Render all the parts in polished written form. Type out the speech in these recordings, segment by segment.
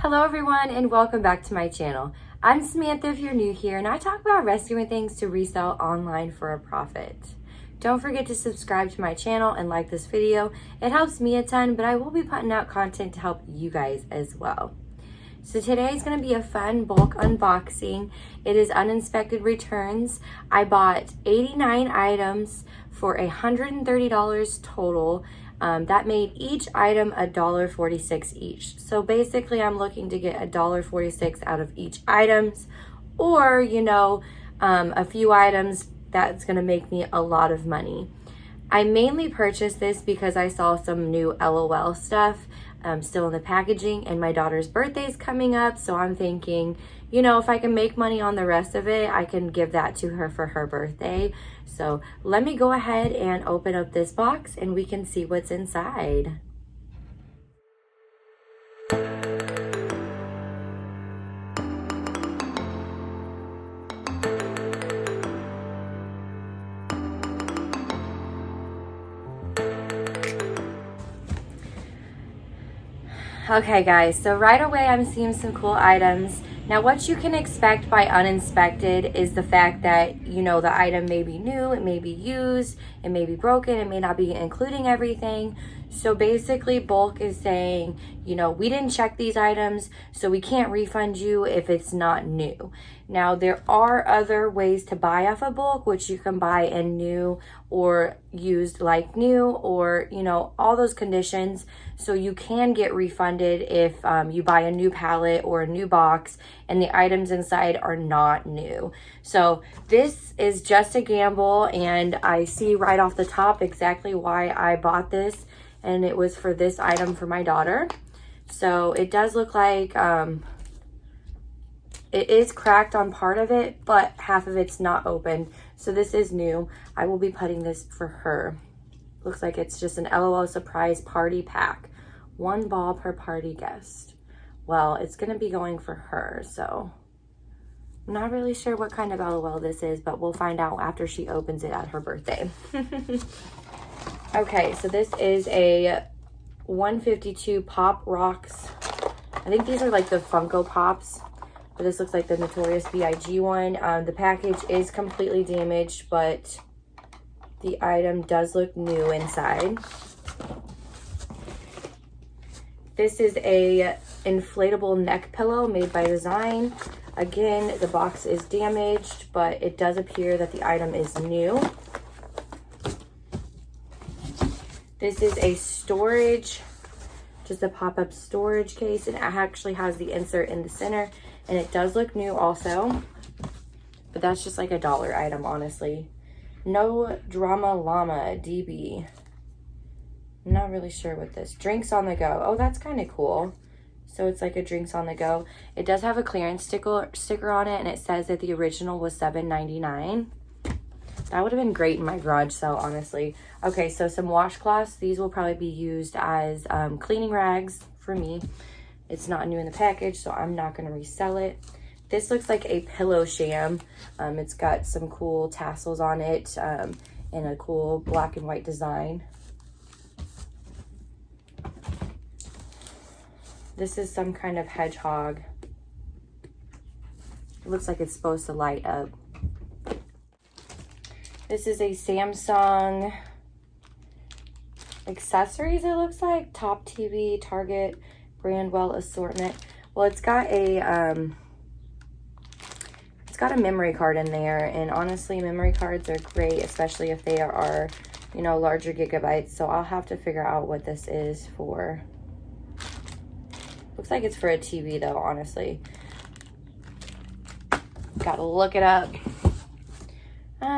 Hello everyone and welcome back to my channel. I'm Samantha if you're new here, and I talk about rescuing things to resell online for a profit. Don't forget to subscribe to my channel and like this video. It helps me a ton, but I will be putting out content to help you guys as well. So today is going to be a fun bulk unboxing. It is uninspected returns. I bought 89 items for $130 total. That made each item $1.46 each. So basically I'm looking to get $1.46 out of each items, or a few items that's going to make me a lot of money. I mainly purchased this because I saw some new LOL stuff still in the packaging, and my daughter's birthday is coming up, so I'm thinking, if I can make money on the rest of it, I can give that to her for her birthday. So let me go ahead and open up this box and we can see what's inside. Okay guys, so right away I'm seeing some cool items. Now what you can expect by uninspected is the fact that, the item may be new, it may be used, it may be broken, it may not be including everything. So basically BULQ is saying, we didn't check these items, so we can't refund you if it's not new. Now there are other ways to buy off of BULQ, which you can buy in new or used like new, or all those conditions. So you can get refunded if you buy a new pallet or a new box and the items inside are not new. So this is just a gamble, and I see right off the top exactly why I bought this, and it was for this item for my daughter. So it does look like it is cracked on part of it, but half of it's not open. So this is new. I will be putting this for her. Looks like it's just an LOL surprise party pack. 1 ball per party guest. Well, it's gonna be going for her, so I'm not really sure what kind of LOL this is, but we'll find out after she opens it at her birthday. Okay, so this is a 152 Pop Rocks. I think these are like the Funko Pops, but this looks like the Notorious B.I.G. one. The package is completely damaged, but the item does look new inside. This is a inflatable neck pillow made by Design. Again, the box is damaged, but it does appear that the item is new. This is a storage, just a pop-up storage case, and it actually has the insert in the center, and it does look new also, but that's just like a $1 item, honestly. No Drama Llama DB. I'm not really sure what this. Drinks on the go. Oh, that's kind of cool. So it's like a drinks on the go. It does have a clearance sticker on it, and it says that the original was $7.99. That would have been great in my garage sale, honestly. Okay, so some washcloths. These will probably be used as cleaning rags for me. It's not new in the package, so I'm not going to resell it. This looks like a pillow sham. It's got some cool tassels on it and a cool black and white design. This is some kind of hedgehog. It looks like it's supposed to light up. This is a Samsung accessories, it looks like. Top TV, Target, Brandwell assortment. Well, it's got a memory card in there, and honestly, memory cards are great, especially if they are, larger gigabytes. So I'll have to figure out what this is for. Looks like it's for a TV though, honestly. Gotta look it up.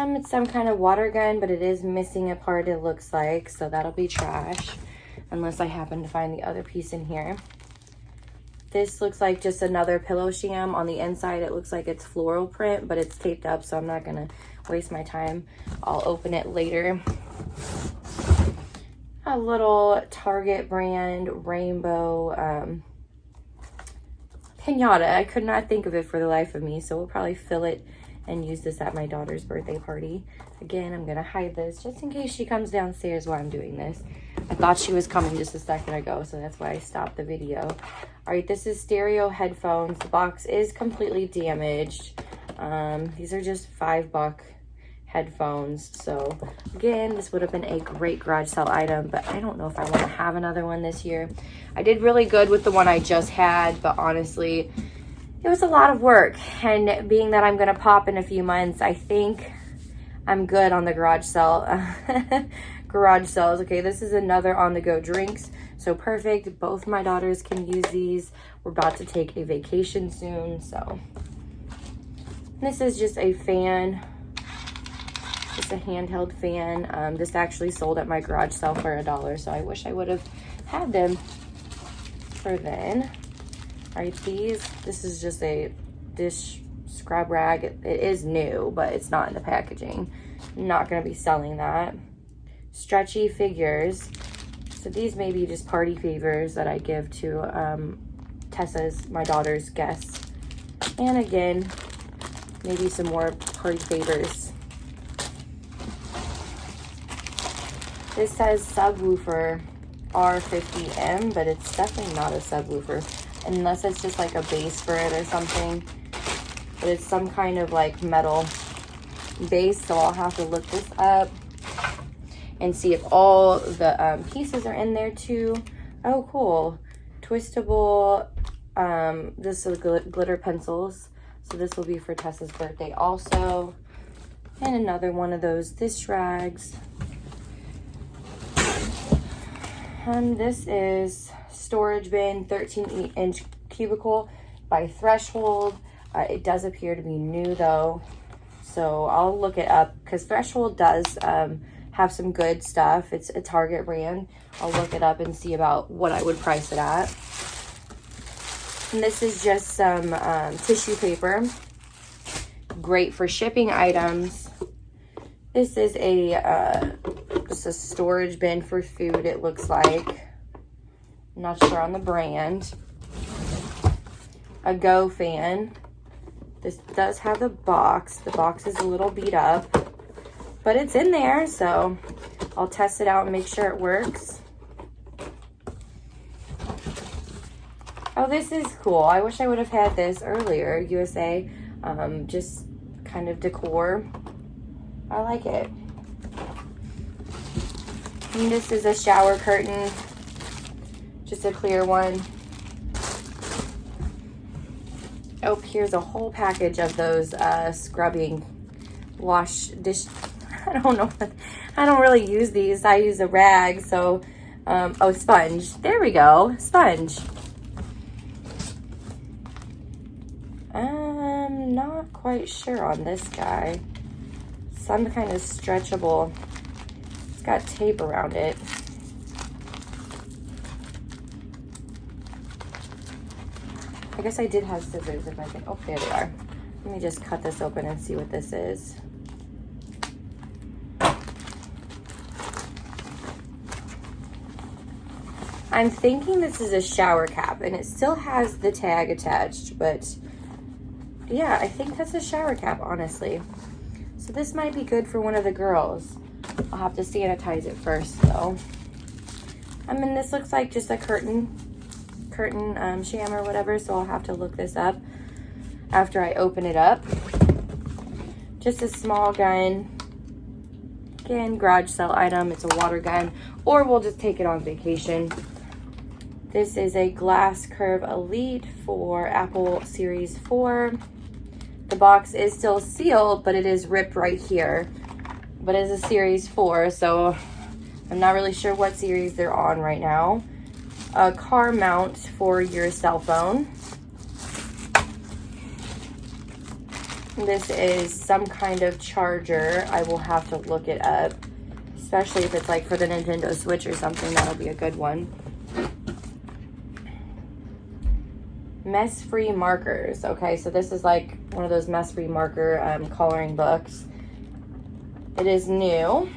It's some kind of water gun, but it is missing a part, it looks like, so that'll be trash unless I happen to find the other piece in here. This looks like just another pillow sham. On the inside it looks like it's floral print, but it's taped up, so I'm not gonna waste my time. I'll open it later. A little Target brand rainbow pinata. I could not think of it for the life of me, so we'll probably fill it and use this at my daughter's birthday party. Again, I'm gonna hide this just in case she comes downstairs while I'm doing this. I thought she was coming just a second ago, so that's why I stopped the video. All right, this is stereo headphones. The box is completely damaged. These are just $5 headphones. So again, this would have been a great garage sale item, but I don't know if I want to have another one this year. I did really good with the one I just had, but honestly, it was a lot of work. And being that I'm going to pop in a few months, I think I'm good on the garage sale. Garage sales. Okay, this is another on-the-go drinks. So perfect. Both my daughters can use these. We're about to take a vacation soon, so. This is just a fan. It's a handheld fan. This actually sold at my garage sale for $1, so I wish I would have had them for then. All right, this is just a dish scrub rag. It is new, but it's not in the packaging. I'm not going to be selling that. Stretchy figures. So these may be just party favors that I give to my daughter's guests. And again, maybe some more party favors. This says subwoofer R50M, but it's definitely not a subwoofer unless it's just like a base for it or something. But it's some kind of like metal base, so I'll have to look this up and see if all the pieces are in there too. Oh, cool. Twistable, this is glitter pencils. So this will be for Tessa's birthday also. And another one of those dish rags. And this is storage bin, 13-inch cubicle by Threshold. It does appear to be new though. So I'll look it up because Threshold does have some good stuff. It's a Target brand. I'll look it up and see about what I would price it at. And this is just some tissue paper. Great for shipping items. This is just a storage bin for food, it looks like. I'm not sure on the brand. A Go fan. This does have the box. The box is a little beat up, but it's in there, so I'll test it out and make sure it works. Oh, this is cool. I wish I would have had this earlier, USA. Just kind of decor. I like it. And this is a shower curtain. Just a clear one. Oh, here's a whole package of those scrubbing dish. I don't know. I don't really use these. I use a rag. So, oh, sponge. There we go. Sponge. I'm not quite sure on this guy. Some kind of stretchable. It's got tape around it. I guess I did have scissors if I can. Oh, there they are. Let me just cut this open and see what this is. I'm thinking this is a shower cap, and it still has the tag attached, but yeah, I think that's a shower cap, honestly. So this might be good for one of the girls. I'll have to sanitize it first, though. I mean, this looks like just a curtain sham or whatever, so I'll have to look this up after I open it up. Just a small gun. Again, garage sale item. It's a water gun, or we'll just take it on vacation. This is a Glass Curve Elite for Apple Series 4. The box is still sealed, but it is ripped right here. But it's a Series 4, so I'm not really sure what series they're on right now. A car mount for your cell phone. This is some kind of charger. I will have to look it up, especially if it's like for the Nintendo Switch or something. That'll be a good one. Mess-free markers. Okay, so this is like one of those mess-free marker coloring books. It is new,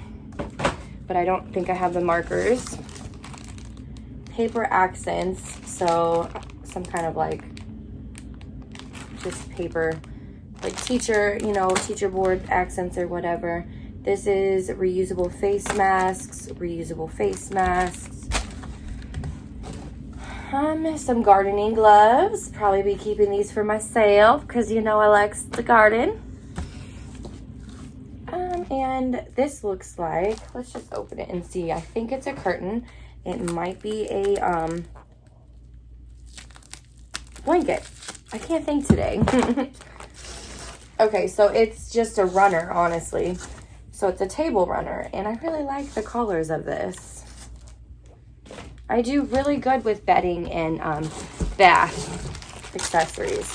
but I don't think I have the markers. Paper accents, so some kind of like just paper, like teacher board accents or whatever. This is reusable face masks, some gardening gloves. Probably be keeping these for myself because you know I like the garden. And this looks like, let's just open it and see. I think it's a curtain. It might be a blanket. I can't think today. Okay, so it's just a runner, honestly. So it's a table runner, and I really like the colors of this. I do really good with bedding and bath accessories.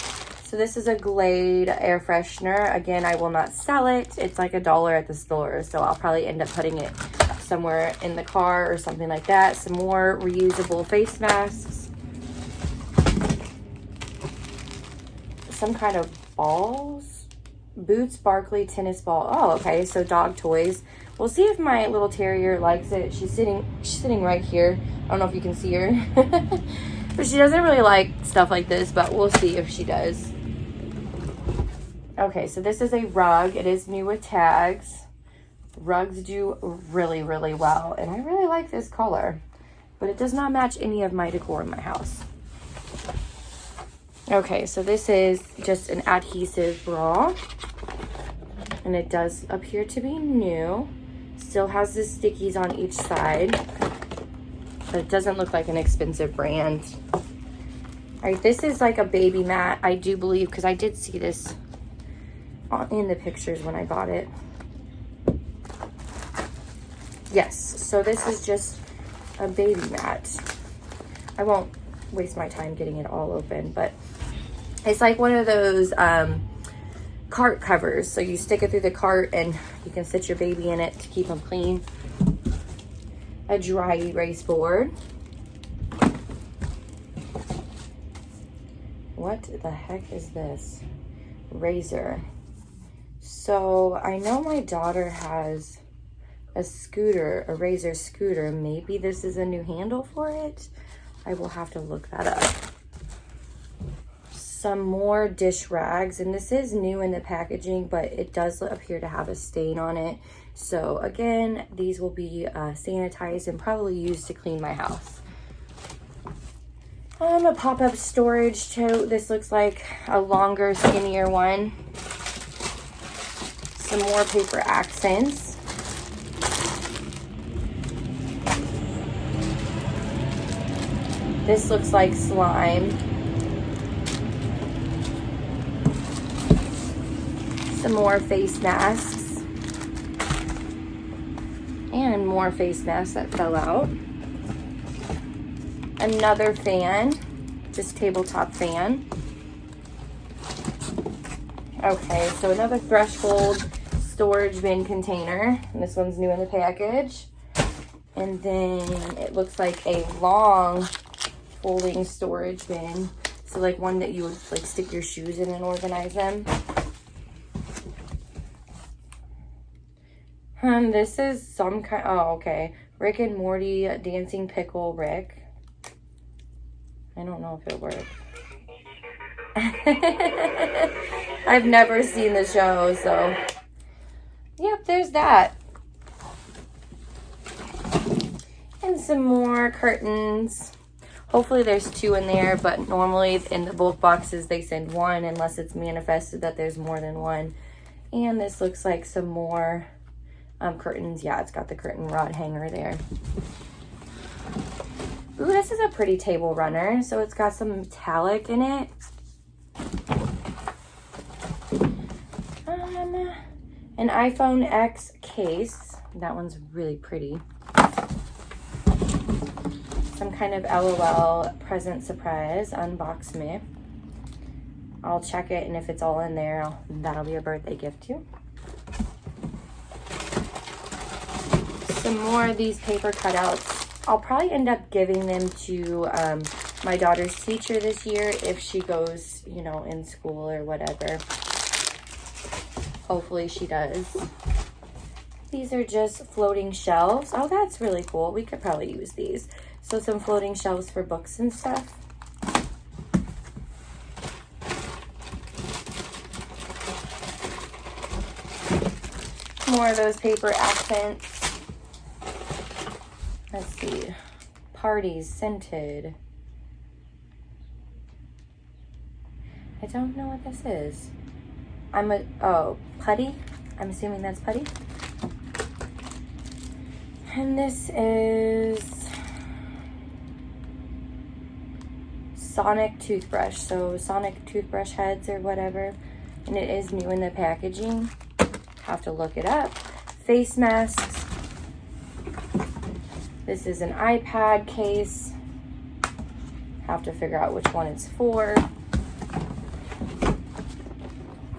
So this is a Glade Air Freshener. Again, I will not sell it. It's like $1 at the store, so I'll probably end up putting it somewhere in the car or something like that. Some more reusable face masks. Some kind of balls. Boots, sparkly tennis ball. Oh, okay, so dog toys. We'll see if my little terrier likes it. She's sitting right here. I don't know if you can see her. But she doesn't really like stuff like this, but we'll see if she does. Okay, so this is a rug. It is new with tags. Rugs do really, really well, and I really like this color, but it does not match any of my decor in my house. Okay, so this is just an adhesive bra, and it does appear to be new. Still has the stickies on each side, but it doesn't look like an expensive brand. All right, this is like a baby mat, I do believe, because I did see this in the pictures when I bought it. Yes, so this is just a baby mat. I won't waste my time getting it all open, but it's like one of those cart covers. So you stick it through the cart and you can sit your baby in it to keep them clean. A dry erase board. What the heck is this? Razor. So I know my daughter has a scooter, a razor scooter. Maybe this is a new handle for it. I will have to look that up. Some more dish rags, and this is new in the packaging, but it does appear to have a stain on it. So again, these will be sanitized and probably used to clean my house. A pop-up storage tote. This looks like a longer, skinnier one. Some more paper accents. This looks like slime. Some more face masks. And more face masks that fell out. Another fan, just tabletop fan. Okay, so another threshold storage bin container. And this one's new in the package. And then it looks like a long folding storage bin. So like one that you would like stick your shoes in and organize them. This is some kind, oh, okay. Rick and Morty Dancing Pickle Rick. I don't know if it'll work. I've never seen the show, so. Yep, there's that. And some more curtains. Hopefully there's 2 in there, but normally in the bulk boxes they send 1 unless it's manifested that there's more than 1. And this looks like some more curtains. Yeah, it's got the curtain rod hanger there. Ooh, this is a pretty table runner. So it's got some metallic in it. An iPhone X case. That one's really pretty. Some kind of LOL present surprise. Unbox me. I'll check it, and if it's all in there, that'll be a birthday gift too. Some more of these paper cutouts. I'll probably end up giving them to my daughter's teacher this year if she goes, you know, in school or whatever. Hopefully she does. These are just floating shelves. Oh, that's really cool. We could probably use these. So some floating shelves for books and stuff. More of those paper accents. Let's see. Parties, scented. I don't know what this is. Oh, putty? I'm assuming that's putty. And this is Sonic toothbrush. So Sonic toothbrush heads or whatever. And it is new in the packaging. Have to look it up. Face masks. This is an iPad case. Have to figure out which one it's for.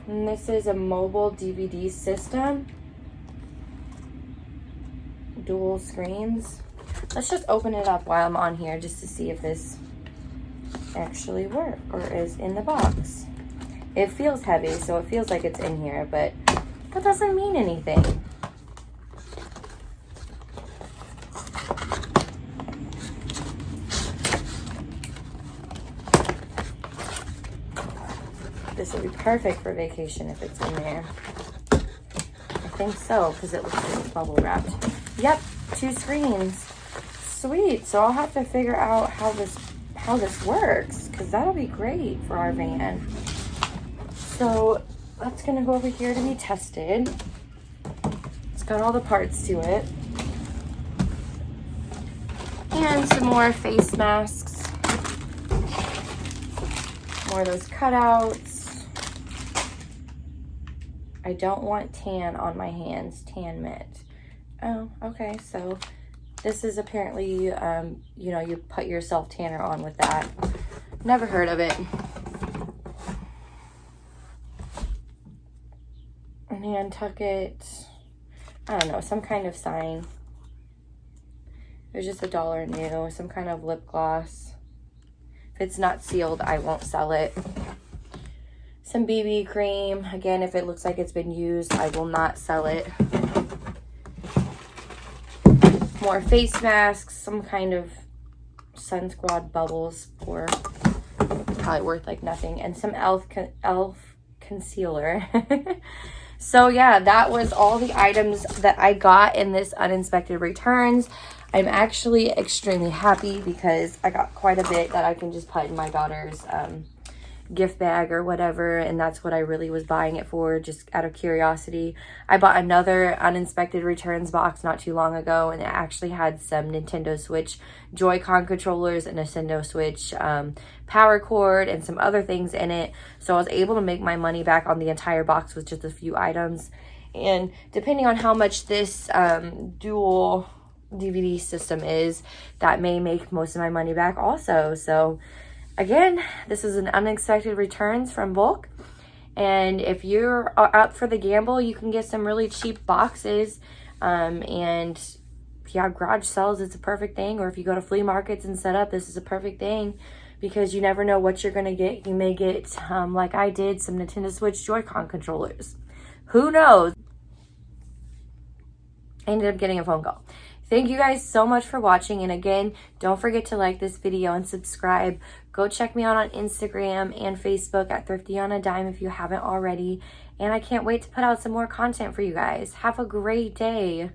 And this is a mobile DVD system. Dual screens. Let's just open it up while I'm on here just to see if this actually works or is in the box. It feels heavy, so it feels like it's in here, but that doesn't mean anything. This would be perfect for vacation if it's in there. I think so, because it looks like it's bubble wrapped. Yep, 2 screens. Sweet. So I'll have to figure out how this works, because that'll be great for our van. So that's gonna go over here to be tested. It's got all the parts to it. And some more face masks. More of those cutouts. I don't want tan on my hands, tan mitt. Oh, okay, so this is apparently, you know, you put your self-tanner on with that. Never heard of it. Nantucket, I don't know, some kind of sign. It was just $1 new, some kind of lip gloss. If it's not sealed, I won't sell it. Some BB cream. Again, if it looks like it's been used, I will not sell it. More face masks, some kind of Sun Squad bubbles for probably worth like nothing, and some elf concealer. So yeah, that was all the items that I got in this uninspected returns. I'm actually extremely happy because I got quite a bit that I can just put in my daughter's gift bag or whatever, and that's what I really was buying it for, just out of curiosity. I bought another uninspected returns box not too long ago, and it actually had some Nintendo Switch Joy-Con controllers, and a Nintendo Switch power cord, and some other things in it. So I was able to make my money back on the entire box with just a few items. And depending on how much this dual DVD system is, that may make most of my money back also. So again, this is an unexpected returns from BULQ. And if you're up for the gamble, you can get some really cheap boxes. And yeah, garage sales, it's a perfect thing. Or if you go to flea markets and set up, this is a perfect thing, because you never know what you're going to get. You may get, like I did, some Nintendo Switch Joy-Con controllers. Who knows? I ended up getting a phone call. Thank you guys so much for watching. And again, don't forget to like this video and subscribe. Go check me out on Instagram and Facebook at Thrifty on a Dime if you haven't already. And I can't wait to put out some more content for you guys. Have a great day.